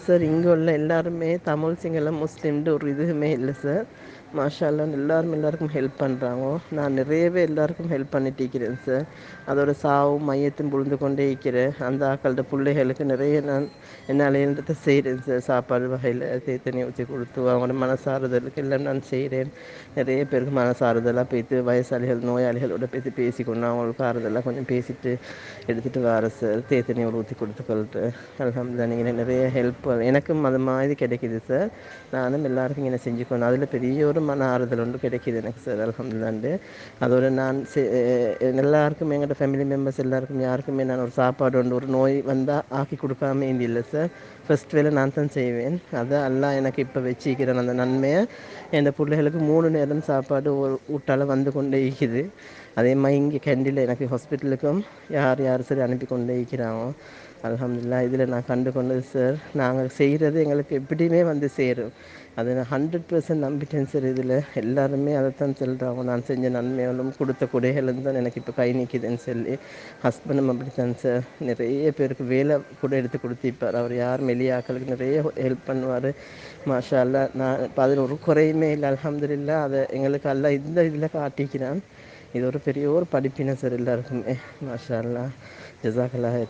Sir இங்கே உள்ள எல்லாருமே தமிழ் சிங்களம் முஸ்லீம்னு ஒரு இதுவுமே இல்லை சார். மாஷா அல்லா எல்லாருக்கும் ஹெல்ப் பண்ணுறாங்க. நான் நிறையவே எல்லாருக்கும் ஹெல்ப் பண்ணிட்டு இருக்கிறேன் சார். அதோட சாவும் மையத்தும் புரிந்து கொண்டே இருக்கிறேன். அந்த ஆக்களோட பிள்ளைகளுக்கு நிறைய நான் என்னால் எழுந்ததை செய்கிறேன் சார். சாப்பாடு வகையில் தண்ணி ஊற்றி கொடுத்து அவங்களோட மனசாறுதலுக்கு எல்லாம் நான் செய்கிறேன். நிறைய பேருக்கு மனசாறுதலாக போய்த்து வயசாளிகள் நோயாளிகளோட பேசிக்கொண்டு அவங்களுக்கு ஆறுதலாக கொஞ்சம் பேசிட்டு எடுத்துகிட்டு வர சார். தண்ணி ஊற்றி கொடுத்துக்கொள்ட்டு அல்ஹம்துலில்லாஹ். நீங்கள் நிறைய ஹெல்ப் எனக்கும் அது மாதிரி கிடைக்கிது சார். நானும் எல்லாருக்கும் இங்கே செஞ்சுக்கணும். அதில் பெரிய ஒரு மன ஆறுதல் ஒன்று கிடைக்கிது எனக்கு சார். அல்ஹம்துலில்லாஹ். அதோட நான் எல்லாருக்கும் எங்களோட ஃபேமிலி மெம்பர்ஸ் எல்லாருக்கும் யாருக்குமே நான் ஒரு சாப்பாடு ஒன்று ஒரு நோய் வந்தால் ஆக்கி கொடுக்காம இல்லை சார். ஃபஸ்ட் வேலை நான் தான் செய்வேன். அதை எல்லாம் எனக்கு இப்போ வச்சுக்கிறேன். அந்த நன்மையை என் பிள்ளைகளுக்கு 3 நேரம் சாப்பாடு ஒரு ஊட்டால் வந்து கொண்டே இருக்குது. அதே மாதிரி இங்கே கேண்டில் எனக்கு ஹாஸ்பிட்டலுக்கும் யார் சரி அனுப்பி கொண்டே இருக்கிறாங்க. அல்ஹம்துலில்லாஹ். இதில் நான் கண்டு கொண்டது சார், நாங்கள் செய்கிறது எங்களுக்கு எப்படியுமே வந்து சேரும். அதை நான் 100% நம்பிட்டேன் சார். இதில் எல்லாருமே அதைத்தான் சொல்கிறாங்க. நான் செஞ்ச நன்மைகளும் கொடுத்த கொடைகளும் தான் எனக்கு இப்போ கை நிற்கிதுன்னு சொல்லி. ஹஸ்பண்டும் அப்படித்தான் சார். நிறைய பேருக்கு வேலை கூட எடுத்து கொடுத்திருப்பார். அவர் யார் மெலியாக்களுக்கு நிறைய ஹெல்ப் பண்ணுவார். மாஷா அல்லா. நான் இப்போ அதில் ஒரு குறையுமே இல்லை. அல்ஹம்துலில்லாஹ். அதை எங்களுக்கு அல்லா இந்த இதில் காட்டிக்கிறான். இது ஒரு பெரிய ஒரு படிப்பினை சார் எல்லாருக்குமே. மாஷா அல்லா. ஜஸாக்கல்லாஹ்.